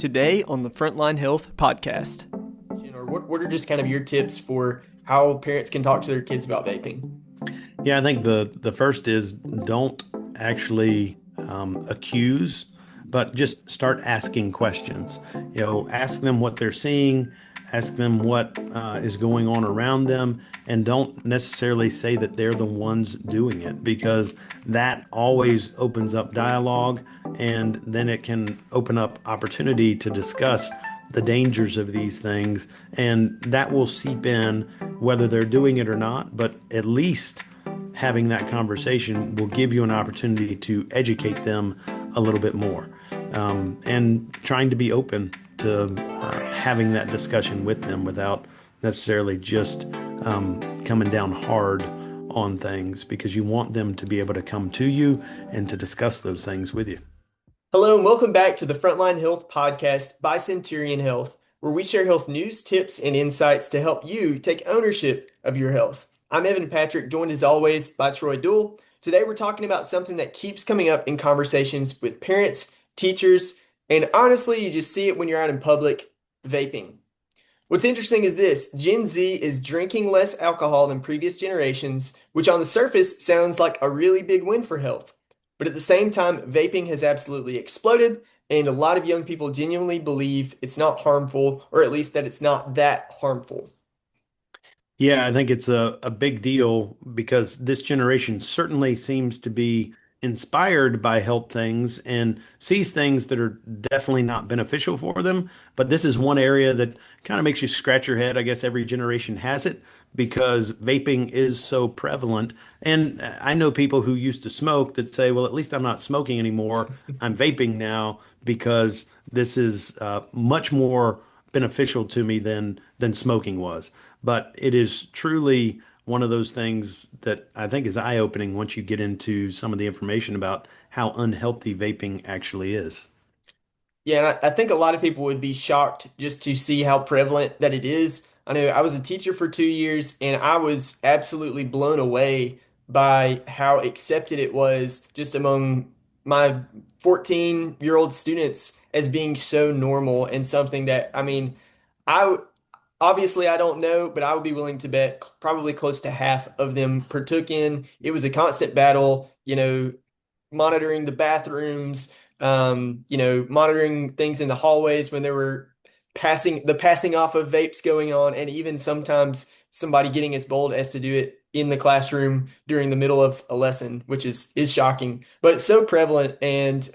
today on the Frontline Health podcast. Or what are just kind of your tips for how parents can talk to their kids about vaping? Yeah, I think the first is don't actually accuse, but just start asking questions. Ask them what they're seeing, ask them what is going on around them, and don't necessarily say that they're the ones doing it because that always opens up dialogue, and then it can open up opportunity to discuss the dangers of these things, and that will seep in whether they're doing it or not, but at least having that conversation will give you an opportunity to educate them a little bit more, and trying to be open to having that discussion with them without necessarily just coming down hard on things because you want them to be able to come to you and to discuss those things with you. Hello, and welcome back to the Frontline Health podcast by Centurion Health, where we share health news, tips, and insights to help you take ownership of your health. I'm Evan Patrick, joined as always by Troy Dool. Today, we're talking about something that keeps coming up in conversations with parents, teachers, and honestly, you just see it when you're out in public: vaping. What's interesting is this: Gen Z is drinking less alcohol than previous generations, which on the surface sounds like a really big win for health. But at the same time, vaping has absolutely exploded, and a lot of young people genuinely believe it's not harmful, or at least that it's not that harmful. Yeah, I think it's a big deal because this generation certainly seems to be inspired by health things and sees things that are definitely not beneficial for them. But this is one area that kind of makes you scratch your head. I guess every generation has it because vaping is so prevalent. And I know people who used to smoke that say, well, at least I'm not smoking anymore. I'm vaping now because this is much more beneficial to me than smoking was. But it is truly one of those things that I think is eye-opening once you get into some of the information about how unhealthy vaping actually is. Yeah, and I think a lot of people would be shocked just to see how prevalent that it is. I know I was a teacher for 2 years, and I was absolutely blown away by how accepted it was just among my 14-year-old students as being so normal and something that, I mean, I would obviously I don't know, but I would be willing to bet probably close to half of them partook in. It was a constant battle, monitoring the bathrooms, monitoring things in the hallways when there were passing off of vapes going on, and even sometimes somebody getting as bold as to do it in the classroom during the middle of a lesson, which is shocking. But it's so prevalent, and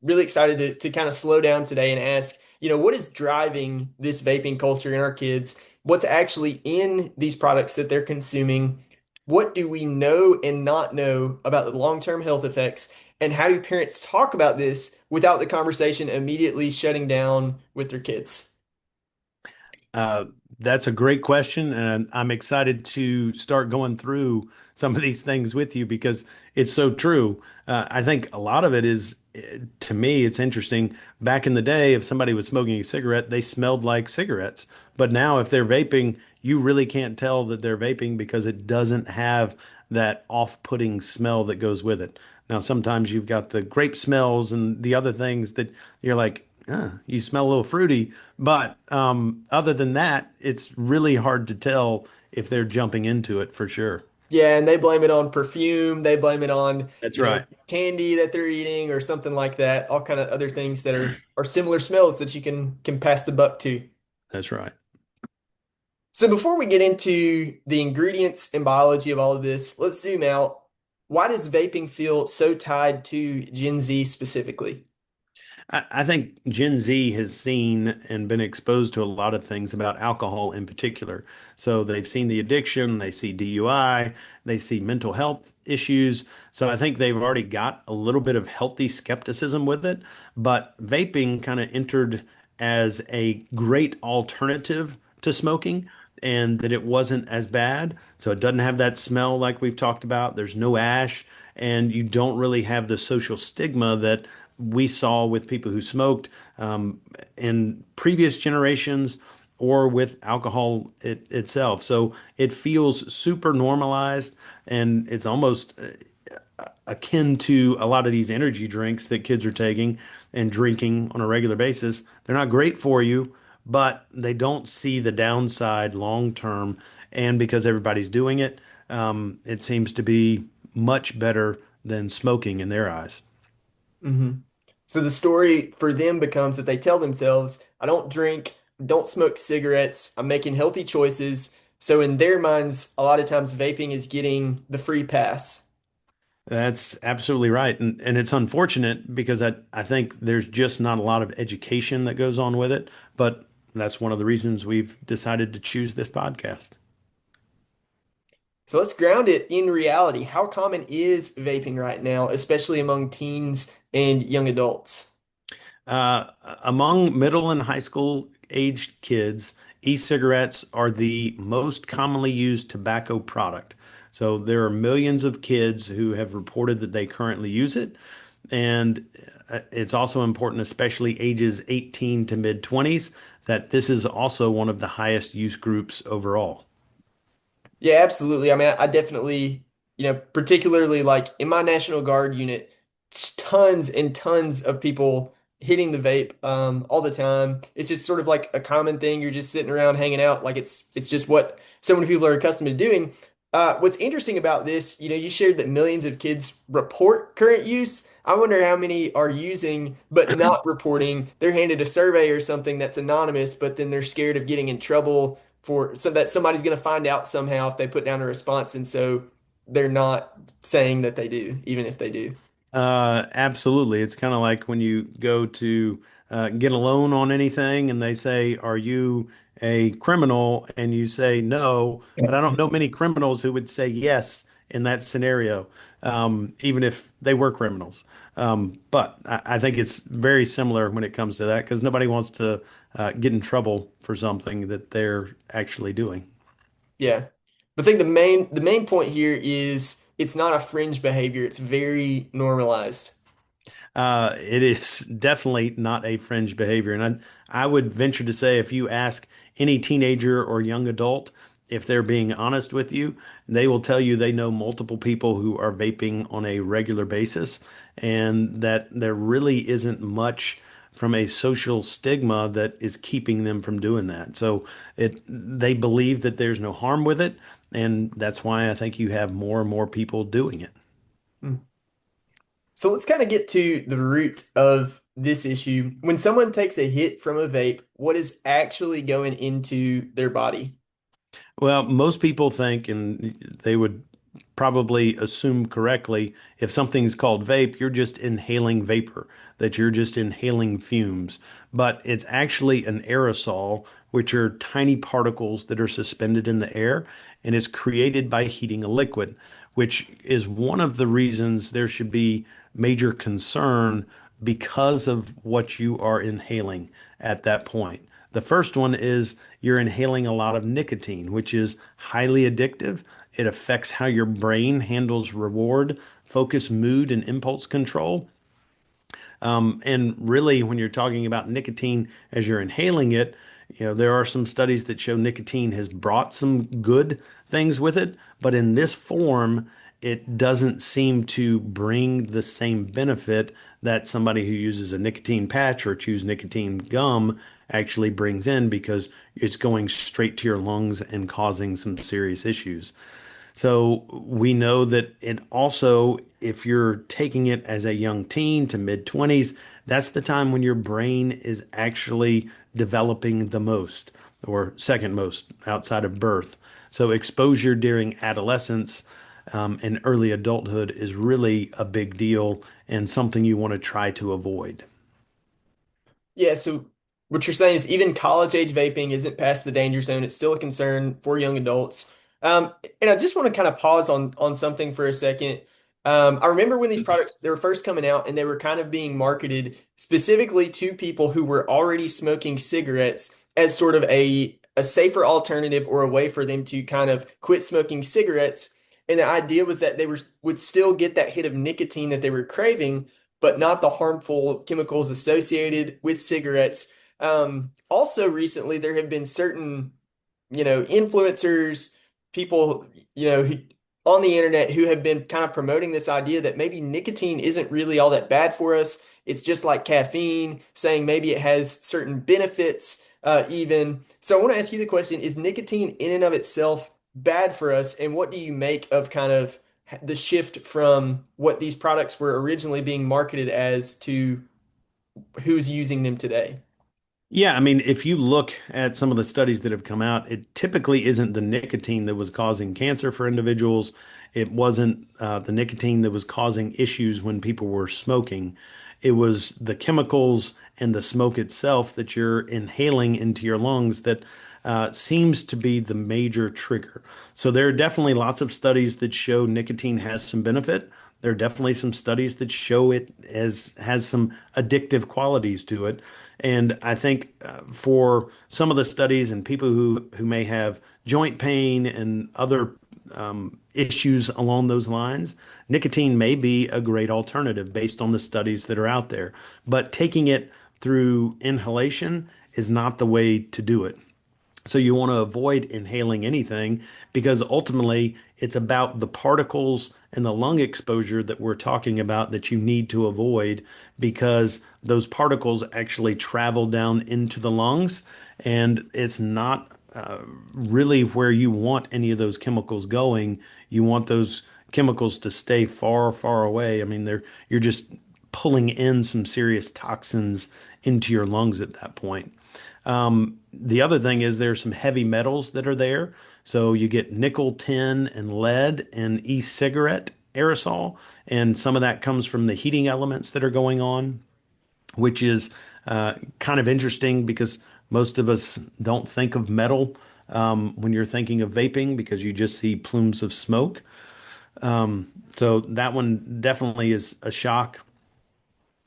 really excited to kind of slow down today and ask, what is driving this vaping culture in our kids? What's actually in these products that they're consuming? What do we know and not know about the long-term health effects? And how do parents talk about this without the conversation immediately shutting down with their kids? Uh, that's a great question, and I'm excited to start going through some of these things with you because it's so true. I think a lot of it is, to me, it's interesting. Back in the day, if somebody was smoking a cigarette, they smelled like cigarettes. But now, if they're vaping, you really can't tell that they're vaping because it doesn't have that off-putting smell that goes with it. Now, sometimes you've got the grape smells and the other things that you're like, you smell a little fruity. But other than that, it's really hard to tell if they're jumping into it for sure. Yeah, and they blame it on perfume. They blame it on, That's right. candy that they're eating or something like that. All kind of other things that are similar smells that you can pass the buck to. That's right. So before we get into the ingredients and biology of all of this, let's zoom out. Why does vaping feel so tied to Gen Z specifically? I think Gen Z has seen and been exposed to a lot of things about alcohol in particular. So they've seen the addiction, they see DUI, they see mental health issues. So I think they've already got a little bit of healthy skepticism with it. But vaping kind of entered as a great alternative to smoking and that it wasn't as bad. So it doesn't have that smell like we've talked about. There's no ash, and you don't really have the social stigma that we saw with people who smoked in previous generations or with alcohol itself. So it feels super normalized, and it's almost akin to a lot of these energy drinks that kids are taking. and drinking on a regular basis. They're not great for you, but they don't see the downside long term. And because everybody's doing it, it seems to be much better than smoking in their eyes. Hmm. So the story for them becomes that they tell themselves, I don't drink, don't smoke cigarettes, I'm making healthy choices. So in their minds, a lot of times vaping is getting the free pass. That's absolutely right. And it's unfortunate because I think there's just not a lot of education that goes on with it. But that's one of the reasons we've decided to choose this podcast. So let's ground it in reality. How common is vaping right now, especially among teens and young adults? Uh, Among middle and high school aged kids, e-cigarettes are the most commonly used tobacco product. So there are millions of kids who have reported that they currently use it. And it's also important, especially ages 18 to mid 20s, that this is also one of the highest use groups overall. Yeah, absolutely. I mean, I definitely, particularly like in my National Guard unit, tons and tons of people hitting the vape all the time. It's just sort of like a common thing. You're just sitting around hanging out. Like it's just what so many people are accustomed to doing. What's interesting about this, you shared that millions of kids report current use. I wonder how many are using but not reporting. They're handed a survey or something that's anonymous, but then they're scared of getting in trouble for so that somebody's going to find out somehow if they put down a response, and so they're not saying that they do, even if they do. Absolutely. It's kind of like when you go to get a loan on anything and they say, "Are you a criminal?" And you say no, but I don't know many criminals who would say yes in that scenario, even if they were criminals. But I think it's very similar when it comes to that because nobody wants to get in trouble for something that they're actually doing. Yeah. But I think the main point here is it's not a fringe behavior. It's very normalized. It is definitely not a fringe behavior. And I would venture to say if you ask any teenager or young adult if they're being honest with you, they will tell you they know multiple people who are vaping on a regular basis and that there really isn't much from a social stigma that is keeping them from doing that. So they believe that there's no harm with it, and that's why I think you have more and more people doing it. Hmm. So let's kind of get to the root of this issue. When someone takes a hit from a vape, what is actually going into their body? Well, most people think, and they would probably assume correctly, if something's called vape, you're just inhaling vapor, that you're just inhaling fumes. But it's actually an aerosol, which are tiny particles that are suspended in the air, and it's created by heating a liquid, which is one of the reasons there should be major concern because of what you are inhaling at that point. The first one is you're inhaling a lot of nicotine, which is highly addictive. It affects how your brain handles reward, focus, mood, and impulse control. And really, when you're talking about nicotine as you're inhaling it, there are some studies that show nicotine has brought some good things with it, but in this form, it doesn't seem to bring the same benefit that somebody who uses a nicotine patch or chews nicotine gum actually brings in because it's going straight to your lungs and causing some serious issues. So we know that it also, if you're taking it as a young teen to mid 20s, that's the time when your brain is actually developing the most, or second most outside of birth. So exposure during adolescence and early adulthood is really a big deal and something you want to try to avoid. Yeah, so what you're saying is even college age vaping isn't past the danger zone. It's still a concern for young adults. And I just want to kind of pause on something for a second. I remember when these products they were first coming out and they were kind of being marketed specifically to people who were already smoking cigarettes as sort of a safer alternative or a way for them to kind of quit smoking cigarettes. And the idea was that they would still get that hit of nicotine that they were craving but not the harmful chemicals associated with cigarettes. Also, recently there have been certain, influencers, people, who on the internet who have been kind of promoting this idea that maybe nicotine isn't really all that bad for us. it's just like caffeine, saying maybe it has certain benefits, even. So I want to ask you the question, is nicotine in and of itself bad for us? And what do you make of kind of the shift from what these products were originally being marketed as to who's using them today? Yeah, I mean, if you look at some of the studies that have come out, it typically isn't the nicotine that was causing cancer for individuals. It wasn't the nicotine that was causing issues when people were smoking. It was the chemicals and the smoke itself that you're inhaling into your lungs that seems to be the major trigger. So there are definitely lots of studies that show nicotine has some benefit. There are definitely some studies that show it has some addictive qualities to it. And I think for some of the studies and people who may have joint pain and other issues along those lines, nicotine may be a great alternative based on the studies that are out there. But taking it through inhalation is not the way to do it. So you want to avoid inhaling anything because ultimately it's about the particles and the lung exposure that we're talking about that you need to avoid because those particles actually travel down into the lungs and it's not really where you want any of those chemicals going. You want those chemicals to stay far, far away. I mean, you're just pulling in some serious toxins into your lungs at that point. The other thing is there's some heavy metals that are there. So you get nickel, tin, and lead in e-cigarette aerosol, and some of that comes from the heating elements that are going on, which is kind of interesting because most of us don't think of metal when you're thinking of vaping because you just see plumes of smoke. So that one definitely is a shock.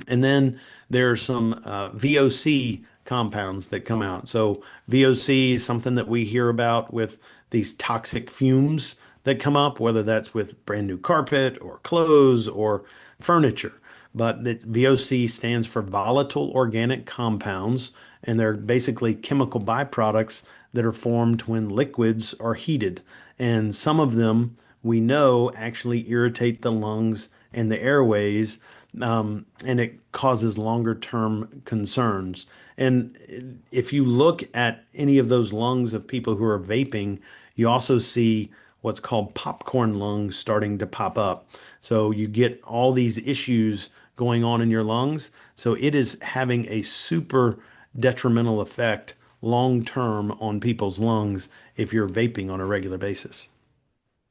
And then there are some VOC compounds that come out. So VOC is something that we hear about with these toxic fumes that come up, whether that's with brand new carpet or clothes or furniture. But the VOC stands for volatile organic compounds, and they're basically chemical byproducts that are formed when liquids are heated. And some of them we know actually irritate the lungs and the airways, and it causes longer term concerns. And if you look at any of those lungs of people who are vaping, you also see what's called popcorn lungs starting to pop up. So you get all these issues going on in your lungs. So it is having a super detrimental effect long term on people's lungs if you're vaping on a regular basis.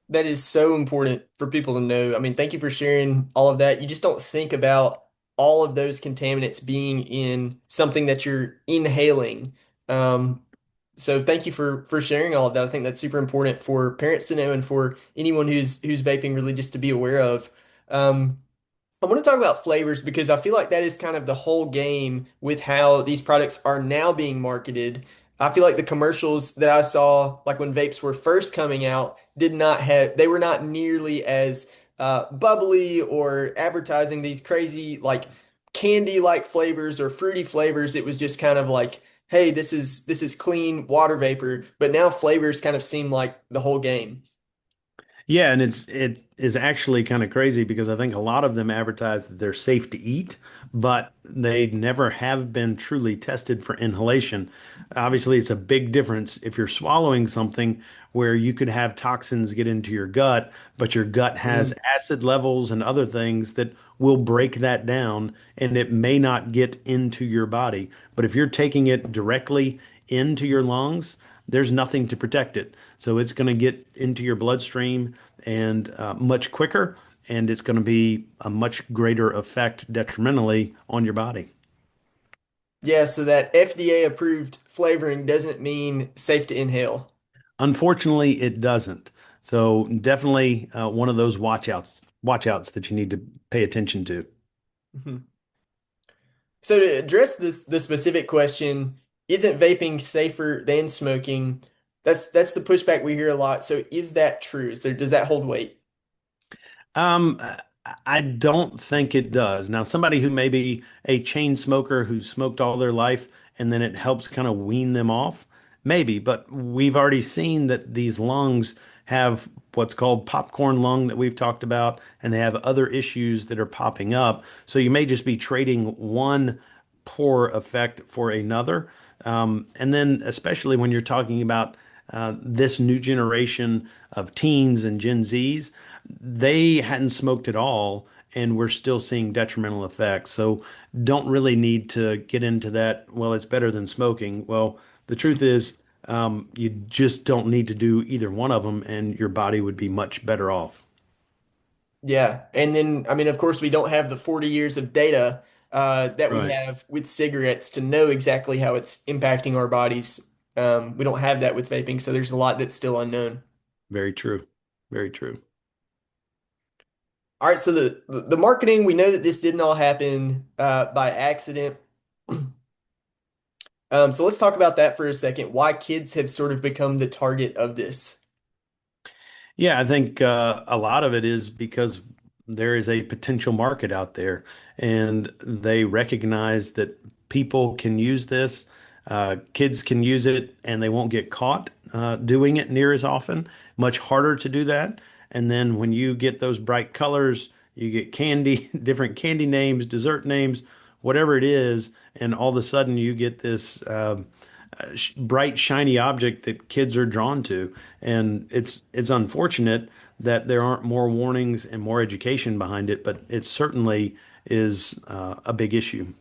That is so important for people to know. I mean, thank you for sharing all of that. You just don't think about all of those contaminants being in something that you're inhaling. Um, so thank you for sharing all of that. I think that's super important for parents to know and for anyone who's vaping really just to be aware of. Um, I want to talk about flavors because I feel like that is kind of the whole game with how these products are now being marketed. I feel like the commercials that I saw, like when vapes were first coming out, they were not nearly as bubbly or advertising these crazy, like candy-like flavors or fruity flavors. It was just kind of like, hey, this is clean water vapor. But now flavors kind of seem like the whole game. Yeah, and it is actually kind of crazy because I think a lot of them advertise that they're safe to eat, but they never have been truly tested for inhalation. Obviously, it's a big difference if you're swallowing something where you could have toxins get into your gut, but your gut has Mm. acid levels and other things that will break that down, and it may not get into your body. But if you're taking it directly into your lungs, there's nothing to protect it. So it's going to get into your bloodstream and much quicker, and it's going to be a much greater effect detrimentally on your body. Yeah, so that FDA approved flavoring doesn't mean safe to inhale. Unfortunately, it doesn't. So definitely one of those watch outs that you need to pay attention to. Mhm. So to address the specific question, isn't vaping safer than smoking? That's the pushback we hear a lot. So is that true? Does that hold weight? Um, I don't think it does. Now, somebody who may be a chain smoker who smoked all their life and then it helps kind of wean them off, maybe, but we've already seen that these lungs have what's called popcorn lung that we've talked about, and they have other issues that are popping up. So you may just be trading one poor effect for another. And then, especially when you're talking about this new generation of teens and Gen Zs, they hadn't smoked at all, and we're still seeing detrimental effects. So don't really need to get into that. Well, it's better than smoking. Well, the truth is, you just don't need to do either one of them, and your body would be much better off. Yeah. And then, I mean, of course, we don't have the 40 years of data that we Right. have with cigarettes to know exactly how it's impacting our bodies. We don't have that with vaping, so there's a lot that's still unknown. Very true. Very true. All right, so the marketing, we know that this didn't all happen by accident. So let's talk about that for a second. Why kids have sort of become the target of this. Yeah, I think a lot of it is because there is a potential market out there, and they recognize that people can use this, kids can use it, and they won't get caught doing it near as often. Much harder to do that. And then when you get those bright colors, you get candy, different candy names, dessert names, whatever it is, and all of a sudden you get this. Bright, shiny object that kids are drawn to. And it's unfortunate that there aren't more warnings and more education behind it, but it certainly is a big issue.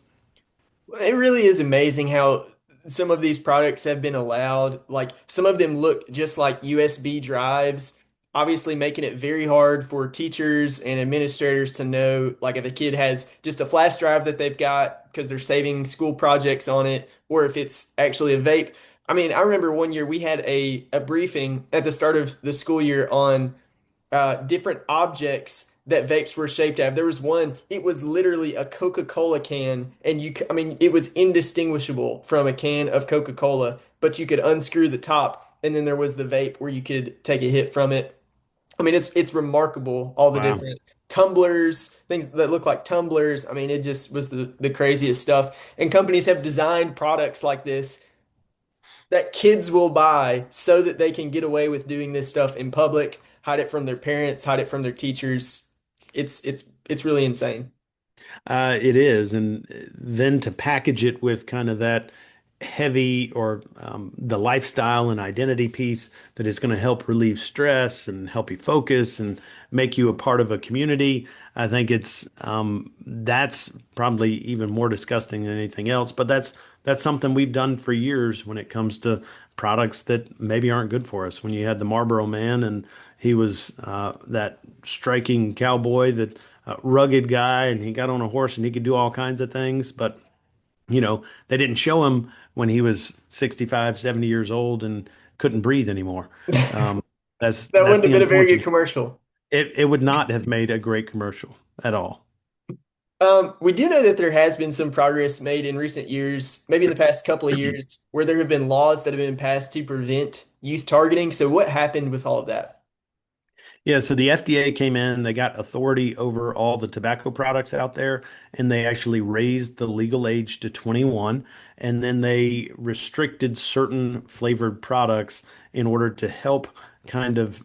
It really is amazing how some of these products have been allowed. Like some of them look just like USB drives, obviously making it very hard for teachers and administrators to know, like if a kid has just a flash drive that they've got because they're saving school projects on it, or if it's actually a vape. I mean, I remember one year we had a briefing at the start of the school year on different objects that vapes were shaped of. There was one, it was literally a Coca-Cola can, and I mean, it was indistinguishable from a can of Coca-Cola, but you could unscrew the top, and then there was the vape where you could take a hit from it. I mean, it's remarkable, all the Wow. different tumblers, things that look like tumblers. I mean, it just was the craziest stuff. And companies have designed products like this that kids will buy so that they can get away with doing this stuff in public, hide it from their parents, hide it from their teachers. It's really insane. It is. And then to package it with kind of that heavy or the lifestyle and identity piece that is going to help relieve stress and help you focus and make you a part of a community. I think that's probably even more disgusting than anything else. But that's something we've done for years when it comes to products that maybe aren't good for us. When you had the Marlboro Man and he was that striking cowboy, that rugged guy, and he got on a horse and he could do all kinds of things, but they didn't show him when he was 65, 70 years old and couldn't breathe anymore. Um, that's That that's wouldn't have the been a very good unfortunate. commercial. It would not have made a great commercial at all. We do know that there has been some progress made in recent years, maybe in the past couple of years, where there have been laws that have been passed to prevent youth targeting. So what happened with all of that? Yeah, so the FDA came in, they got authority over all the tobacco products out there, and they actually raised the legal age to 21, and then they restricted certain flavored products in order to help kind of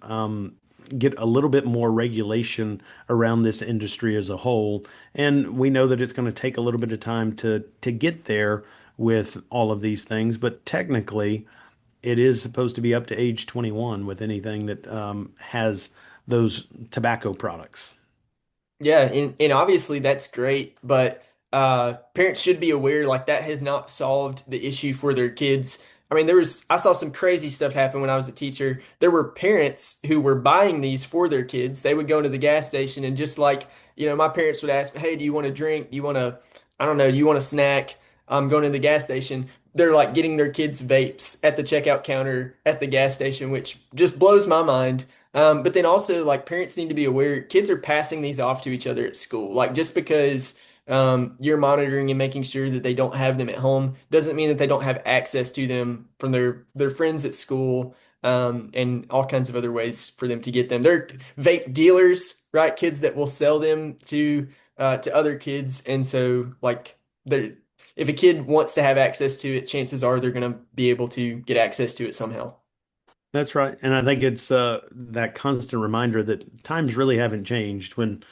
get a little bit more regulation around this industry as a whole. And we know that it's going to take a little bit of time to get there with all of these things, but technically it is supposed to be up to age 21 with anything that has those tobacco products. Yeah, and obviously that's great, but parents should be aware like that has not solved the issue for their kids. I mean, I saw some crazy stuff happen when I was a teacher. There were parents who were buying these for their kids. They would go into the gas station and just like, my parents would ask me, "Hey, do you want a drink? Do you want I don't know, do you want a snack?" I'm going to the gas station. They're like getting their kids vapes at the checkout counter at the gas station, which just blows my mind. But then also, like, parents need to be aware kids are passing these off to each other at school. Like, just because you're monitoring and making sure that they don't have them at home doesn't mean that they don't have access to them from their friends at school, and all kinds of other ways for them to get them. They're vape dealers, right? Kids that will sell them to other kids. And so, like, if a kid wants to have access to it, chances are they're going to be able to get access to it somehow. That's right. And I think it's that constant reminder that times really haven't changed. When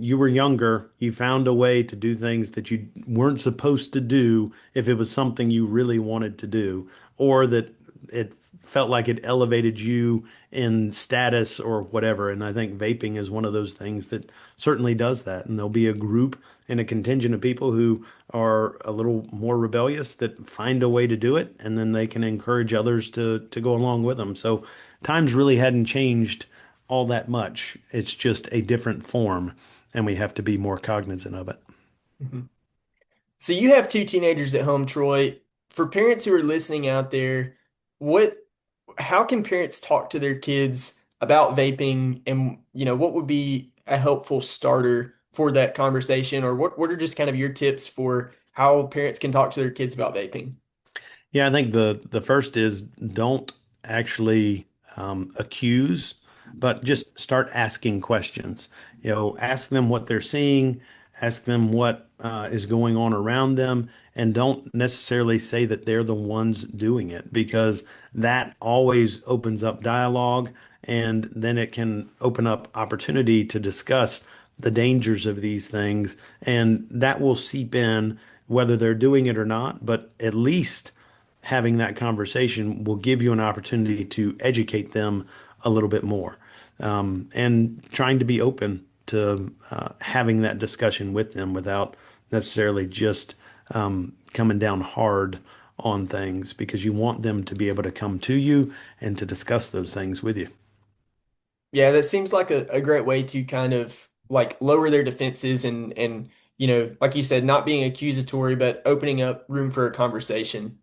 you were younger, you found a way to do things that you weren't supposed to do if it was something you really wanted to do, or that it felt like it elevated you in status or whatever. And I think vaping is one of those things that certainly does that. And there'll be a group and a contingent of people who are a little more rebellious that find a way to do it, and then they can encourage others to go along with them. So times really hadn't changed all that much. It's just a different form, and we have to be more cognizant of it. Mhm. So you have two teenagers at home, Troy. For parents who are listening out there, what how can parents talk to their kids about vaping and what would be a helpful starter for that conversation, or what are just kind of your tips for how parents can talk to their kids about vaping? Yeah, I think the first is don't actually accuse, but just start asking questions. Ask them what they're seeing, ask them what is going on around them, and don't necessarily say that they're the ones doing it because that always opens up dialogue, and then it can open up opportunity to discuss the dangers of these things, and that will seep in whether they're doing it or not, but at least having that conversation will give you an opportunity to educate them a little bit more, and trying to be open to having that discussion with them without necessarily just coming down hard on things because you want them to be able to come to you and to discuss those things with you. Yeah, that seems like a great way to kind of like lower their defenses and like you said, not being accusatory, but opening up room for a conversation.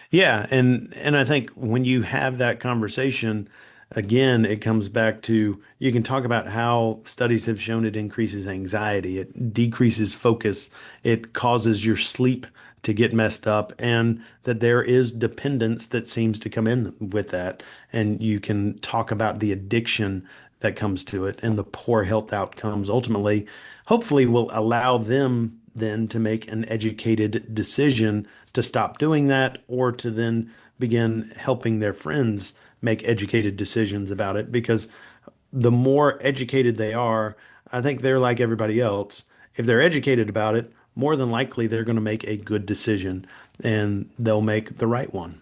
Yeah, and I think when you have that conversation, again, it comes back to you can talk about how studies have shown it increases anxiety, it decreases focus, it causes your sleep to get messed up, and that there is dependence that seems to come in with that. And you can talk about the addiction that comes to it and the poor health outcomes ultimately, hopefully will allow them then to make an educated decision to stop doing that or to then begin helping their friends make educated decisions about it because the more educated they are, I think they're like everybody else. If they're educated about it, more than likely they're going to make a good decision and they'll make the right one.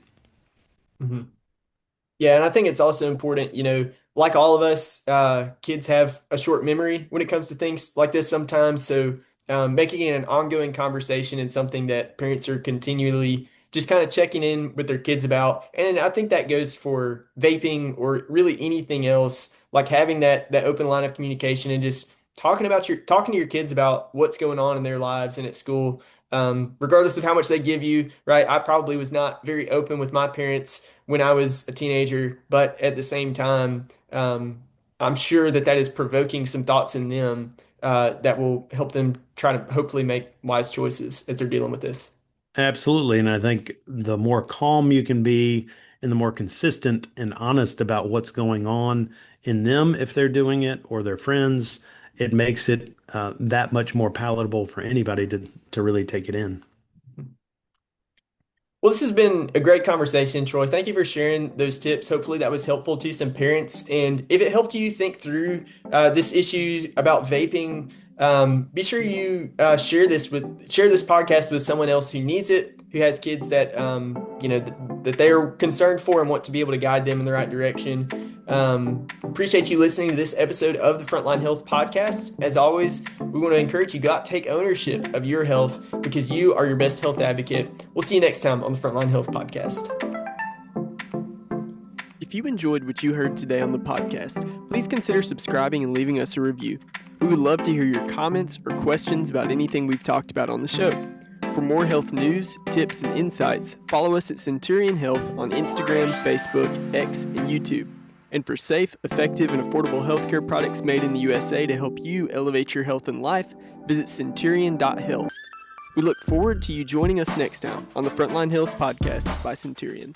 Mhm. Yeah, and I think it's also important, like all of us, kids have a short memory when it comes to things like this sometimes. So, making it an ongoing conversation and something that parents are continually just kind of checking in with their kids about. And I think that goes for vaping or really anything else, like having that open line of communication and just talking to your kids about what's going on in their lives and at school. Regardless of how much they give you, right? I probably was not very open with my parents when I was a teenager, but at the same time, I'm sure that is provoking some thoughts in them that will help them try to hopefully make wise choices as they're dealing with this. Absolutely. And I think the more calm you can be and the more consistent and honest about what's going on in them, if they're doing it or their friends, it makes it that much more palatable for anybody to really take it in. Well, this has been a great conversation, Troy. Thank you for sharing those tips. Hopefully, that was helpful to some parents. And if it helped you think through this issue about vaping, be sure you share this podcast with someone else who needs it, who has kids that that they are concerned for and want to be able to guide them in the right direction. Appreciate you listening to this episode of the Frontline Health Podcast. As always, we want to encourage you go out, take ownership of your health because you are your best health advocate. We'll see you next time on the Frontline Health Podcast. If you enjoyed what you heard today on the podcast, please consider subscribing and leaving us a review. We would love to hear your comments or questions about anything we've talked about on the show. For more health news, tips, and insights, follow us at Centurion Health on Instagram, Facebook, X, and YouTube. And for safe, effective, and affordable healthcare products made in the USA to help you elevate your health and life, visit centurion.health. We look forward to you joining us next time on the Frontline Health Podcast by Centurion.